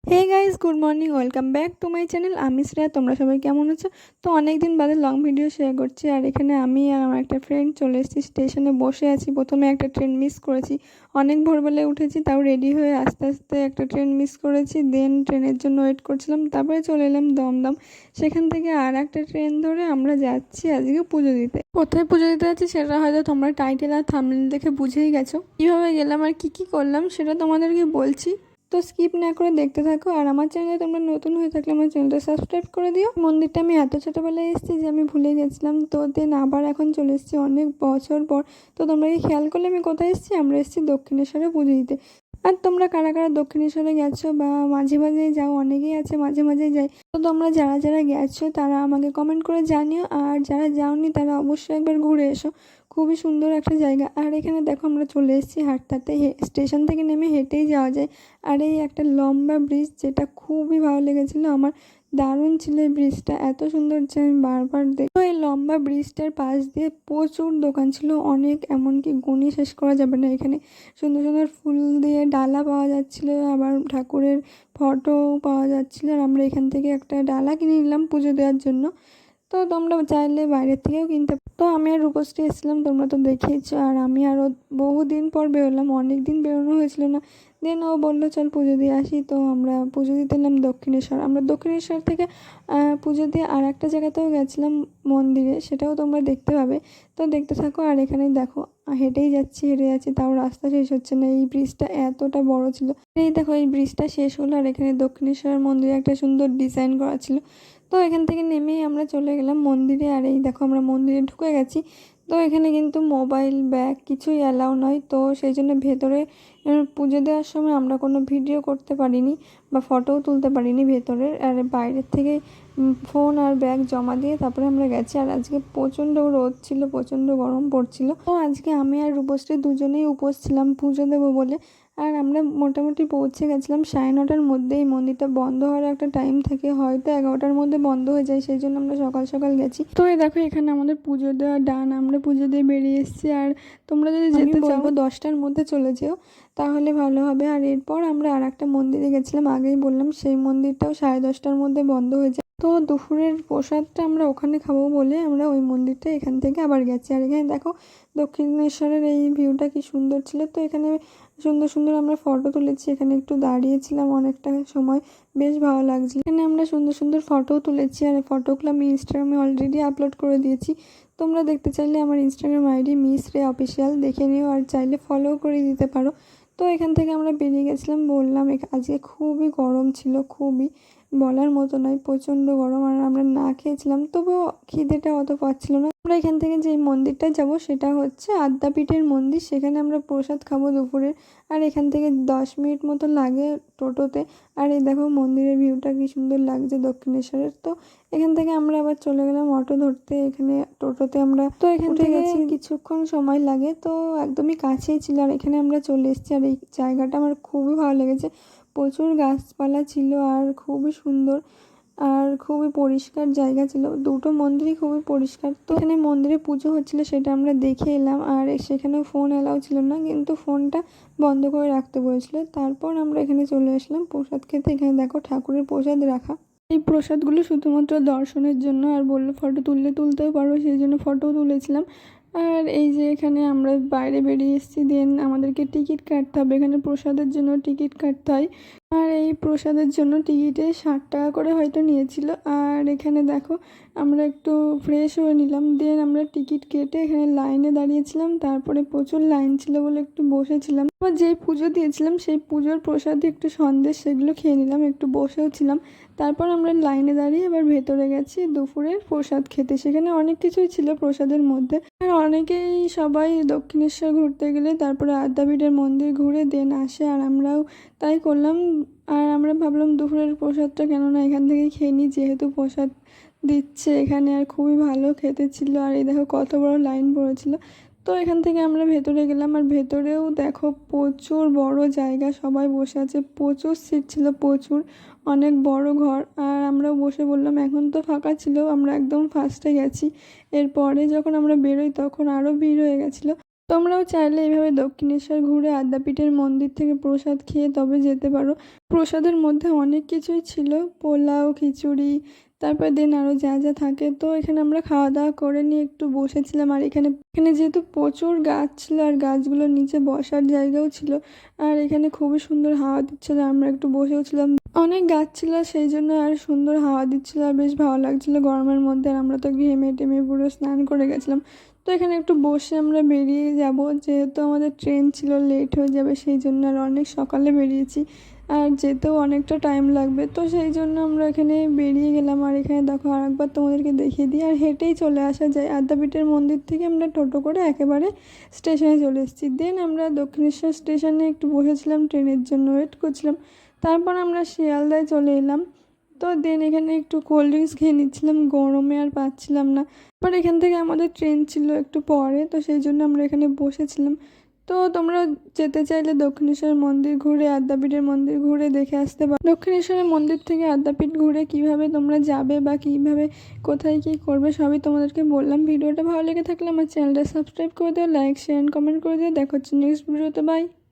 Hey guys, good morning, welcome back to my channel. আমি শ্রেয়া। তোমরা সবাই কেমন আছো? তো অনেক দিন বাদে লং ভিডিও শেয়ার করছি। আর এখানে আমি আর আমার একটা ফ্রেন্ড চলে এসেছি, স্টেশনে বসে আছি। প্রথমে একটা ট্রেন মিস করেছি, অনেক ভোরবেলায় উঠেছি, তাও রেডি হয়ে আস্তে আস্তে একটা ট্রেন মিস করেছি। দেন ট্রেনের জন্য ওয়েট করছিলাম, তারপরে চলে এলাম দমদম। সেখান থেকে আর একটা ট্রেন ধরে আমরা যাচ্ছি আজকে পুজো দিতে। কোথায় পুজো দিতে যাচ্ছি সেটা হয়তো তোমরা টাইটেল আর থাম্বনেল দেখে বুঝেই গেছো। কীভাবে গেলাম আর কী করলাম সেটা তোমাদেরকে বলছি। তো স্কিপ না করে দেখতে থাকো। আর আমার চ্যানেলে তোমরা নতুন হয়ে থাকলে আমার চ্যানেলটা সাবস্ক্রাইব করে দিও। মন্দিরটা আমি এত ছোটোবেলায় এসেছি যে আমি ভুলে গেছিলাম। তো দেন আবার এখন চলে এসেছি অনেক বছর পর। তো তোমরা কি খেয়াল করলে আমি কোথায় এসেছি? আমরা এসেছি দক্ষিণেশ্বরে পুজো দিতে। আর তোমরা কারা কারা দক্ষিণেশ্বরে গেছো বা মাঝে মাঝেই যাও? অনেকেই আছে মাঝে মাঝেই যাই। তো তোমরা যারা যারা গেছো তারা আমাকে কমেন্ট করে জানিও, আর যারা যাওনি তারা অবশ্যই একবার ঘুরে এসো। খুবই সুন্দর একটা জায়গা। আর এখানে দেখো আমরা চলে এসেছি হাঁটতে। স্টেশন থেকে নেমে হেঁটেই যাওয়া যায়। আর এই একটা লম্বা ব্রিজ, যেটা খুবই ভালো লেগেছিলো আমার। দারুণ ছিল এই ব্রিজটা, এত সুন্দর যে আমি বারবার দেখি। তো এই লম্বা ব্রিজটার পাশ দিয়ে প্রচুর দোকান ছিল, অনেক, এমনকি গুণী শেষ করা যাবে না। এখানে সুন্দর সুন্দর ফুল দিয়ে ডালা পাওয়া যাচ্ছিলো, আবার ঠাকুরের ফটো পাওয়া যাচ্ছিলো। আর আমরা এখান থেকে একটা ডালা কিনে নিলাম পুজো দেওয়ার জন্য। তো তোমরা চাইলে বাইরের থেকেও কিনতে। তো আমি আর রূপশ্রী এসেছিলাম, তোমরা তো দেখেইছো। আর আমি আরও বহুদিন পর বেরোলাম, অনেক দিন বেরোনো হয়েছিল না। দেন ও বললো চল পুজো দিয়ে আসি। তো আমরা পুজো দিতে এলাম দক্ষিণেশ্বর। আমরা দক্ষিণেশ্বর থেকে পুজো দিয়ে আর একটা জায়গাতেও গেছিলাম মন্দিরে, সেটাও তোমরা দেখতে পাবে। তো দেখতে থাকো। আর এখানে দেখো হেঁটেই যাচ্ছি, হেঁটে যাচ্ছি, তাও রাস্তা শেষ হচ্ছে না। এই ব্রিজটা এতটা বড় ছিল। এই দেখো এই ব্রিজটা শেষ হলো, আর এখানে দক্ষিণেশ্বর মন্দিরে একটা সুন্দর ডিজাইন করা ছিল। তো এখান থেকে নেমেই আমরা চলে গেলাম মন্দিরে। আর এই দেখো আমরা মন্দিরে ঢুকে গেছি। তো এখানে কিন্তু মোবাইল, ব্যাগ কিছুই অ্যালাউ নয়। তো সেই জন্য ভেতরে পুজো দেওয়ার সময় আমরা কোনো ভিডিও করতে পারিনি বা ফটোও তুলতে পারিনি ভেতরের। আর বাইরের থেকে ফোন আর ব্যাগ জমা দিয়ে তারপরে আমরা গেছি। আর আজকে প্রচণ্ড রোদ ছিল, প্রচণ্ড গরম পড়ছিল। তো আজকে আমি আর রূপশ্রী দুজনেই উপোস ছিলাম পুজো দেবো বলে। আর আমরা মোটামুটি পৌঁছে গেছিলাম 9:30টার মধ্যেই। মন্দিরটা বন্ধ হওয়ার একটা টাইম থাকে, হয়তো 11টার মধ্যে বন্ধ হয়ে যায়, সেই জন্য আমরা সকাল সকাল গেছি। তো এই দেখো এখানে আমাদের পুজো দেওয়া ডান, আমরা পুজো দিয়ে বেরিয়ে এসেছি। আর তোমরা যদি যেতে চাও 10টার মধ্যে চলে যেও, তাহলে ভালো হবে। আর এরপর আমরা আর একটা মন্দিরে গেছিলাম, আগেই বললাম, সেই মন্দিরটাও 10:30টার মধ্যে বন্ধ হয়ে যায়। তো দুপুরের প্রসাদটা আমরা ওখানে খাবো বলে আমরা ওই মন্দিরটা এখান থেকে আবার গেছি। আর এখানে দেখো দক্ষিণেশ্বরের এই ভিউটা কি সুন্দর ছিল। তো এখানে সুন্দর সুন্দর আমরা ফটো তুলেছি, এখানে একটু দাঁড়িয়েছিলাম অনেকটা সময়, বেশ ভালো লাগছিল। এখানে আমরা সুন্দর সুন্দর ফটোও তুলেছি, আর ফটোগুলো আমি ইনস্টাগ্রামে অলরেডি আপলোড করে দিয়েছি। তোমরা দেখতে চাইলে আমার ইনস্টাগ্রাম আইডি মিস রে অফিসিয়াল দেখে নিও, আর চাইলে ফলো করে দিতে পারো। তো এখান থেকে আমরা বেরিয়ে গেছিলাম, বললাম আজকে খুবই গরম ছিল, খুবই বলার মতো নয়, প্রচণ্ড গরম। আর আমরা না খেয়েছিলাম, তবুও খিদেটা অত পাচ্ছিল না। আমরা এখান থেকে যে মন্দিরটা যাব সেটা হচ্ছে আদ্যাপীঠের মন্দির, সেখানে আমরা প্রসাদ খাবো দুপুরের। আর এখান থেকে 10 মিনিট মতো লাগে টোটোতে। আর এই দেখো মন্দিরের ভিউটা কি সুন্দর লাগছে দক্ষিণেশ্বরের। তো এখান থেকে আমরা আবার চলে গেলাম অটো ধরতে। এখানে টোটোতে আমরা তো এখান থেকে কিছুক্ষণ সময় লাগে, তো একদমই কাছেই ছিল। আর এখানে আমরা চলে এসেছি। আর এই জায়গাটা আমার খুবই ভালো লেগেছে, প্রচুর গাছপালা ছিল আর খুবই সুন্দর, আর খুবই পরিষ্কার জায়গা ছিল। দুটো মন্দিরই খুবই পরিষ্কার। তো এখানে মন্দিরে পুজো হচ্ছিল, সেটা আমরা দেখে এলাম। আর সেখানেও ফোন অ্যালাউ ছিল না, কিন্তু ফোনটা বন্ধ করে রাখতে বলেছিল। তারপর আমরা এখানে চলে আসলাম প্রসাদ খেতে। এখানে দেখো ঠাকুরের প্রসাদ রাখা। এই প্রসাদগুলো শুধুমাত্র দর্শনের জন্য, আর বললো ফটো তুলতেও পারো, সেই জন্য ফটোও তুলেছিলাম। আর এই যে এখানে আমরা বাইরে বেরিয়ে এসেছি, দেন আমাদেরকে টিকিট কাটতে হবে। এখানে প্রসাদের জন্য টিকিট কাটতে হয়। আর এই প্রসাদের জন্য টিকিটে 60 টাকা করে হয়তো নিয়েছিল। আর এখানে দেখো আমরা একটু ফ্রেশ হয়ে নিলাম, দেন আমরা টিকিট কেটে এখানে লাইনে দাঁড়িয়েছিলাম। তারপরে প্রচুর লাইন ছিল বলে একটু বসেছিলাম। আবার যেই পুজো দিয়েছিলাম সেই পুজোর প্রসাদে একটু সন্দেশ, সেগুলো খেয়ে নিলাম, একটু বসেও ছিলাম। তারপর আমরা লাইনে দাঁড়িয়ে এবার ভেতরে গেছি দুপুরের প্রসাদ খেতে। সেখানে অনেক কিছুই ছিল প্রসাদের মধ্যে। আর অনেকেই সবাই দক্ষিণেশ্বর ঘুরতে গেলে তারপরে আদ্যাপীঠের মন্দির ঘুরে দেন আসে, আর আমরাও তাই করলাম। আর আমরা ভাবলাম দুপুরের প্রসাদটা কেননা এখান থেকে খেয়ে নিই, যেহেতু প্রসাদ দিচ্ছে এখানে। আর খুবই ভালো খেতে ছিল। আর এই দেখো কত বড় লাইন পড়েছিল। তো এখান থেকে আমরা ভেতরে গেলাম। আর ভেতরেও দেখো প্রচুর বড় জায়গা, সবাই বসে আছে, প্রচুর সিট ছিল, প্রচুর, অনেক বড় ঘর। আর আমরাও বসে বললাম, এখন তো ফাঁকা ছিল, আমরা একদম ফার্স্টে গেছি। এরপরে যখন আমরা বেরোই তখন আরও ভিড় হয়ে গেছিলো। তোমরাও চাইলে এইভাবে দক্ষিণেশ্বর ঘুরে আদ্যাপীঠের মন্দির থেকে প্রসাদ খেয়ে তবে যেতে পারো। প্রসাদের মধ্যে অনেক কিছুই ছিল, পোলাও, খিচুড়ি, তারপর দেন আরও যা যা থাকে। তো এখানে আমরা খাওয়া দাওয়া করে নিয়ে একটু বসেছিলাম। আর এখানে এখানে যেহেতু প্রচুর গাছ ছিল আর গাছগুলোর নিচে বসার জায়গাও ছিল, আর এখানে খুবই সুন্দর হাওয়া দিচ্ছিল, আমরা একটু বসেও ছিলাম। অনেক গাছ ছিল সেই জন্য আর সুন্দর হাওয়া দিচ্ছিল আর বেশ ভালো লাগছিল গরমের মধ্যে। আর আমরা তো ঘেমে টেমে পুরো স্নান করে গেছিলাম। তো এখানে একটু বসে আমরা বেরিয়ে যাব, যেহেতু আমাদের ট্রেন ছিল, লেট হয়ে যাবে সেই জন্য। আর অনেক সকালে বেরিয়েছি আর যেতেও অনেকটা টাইম লাগবে, তো সেই জন্য আমরা এখানে বেরিয়ে গেলাম। আর এখানে দেখো আরেকবার তোমাদেরকে দেখিয়ে দিই, আর হেঁটেই চলে আসা যায়। আদ্যাপীঠের মন্দির থেকে আমরা টোটো করে একেবারে স্টেশনে চলে এসেছি। দেন আমরা দক্ষিণেশ্বর স্টেশনে একটু বসেছিলাম, ট্রেনের জন্য ওয়েট করছিলাম। তারপর আমরা শিয়ালদায় চলে এলাম। তো দেন এখানে একটু কোল্ড ড্রিঙ্কস খেয়ে নিচ্ছিলাম, গরমে আর পাচ্ছিলাম না। বাট এখান থেকে আমাদের ট্রেন ছিল একটু পরে, তো সেই জন্য আমরা এখানে বসেছিলাম। তো তোমরা যেতে চাইলে দক্ষিণেশ্বর মন্দির ঘুরে আদ্যাপীঠের মন্দির ঘুরে দেখে আসতে পারো। দক্ষিণেশ্বরের মন্দির থেকে আদ্যাপীঠ ঘুরে কিভাবে তোমরা যাবে বা কিভাবে কোথায় কী করবে সবই তোমাদেরকে বললাম। ভিডিওটা ভালো লেগে থাকলে আমার চ্যানেলটা সাবস্ক্রাইব করে দিও, লাইক শেয়ার কমেন্ট করে দিও। দেখা হচ্ছে নেক্সট ভিডিওতে, বাই।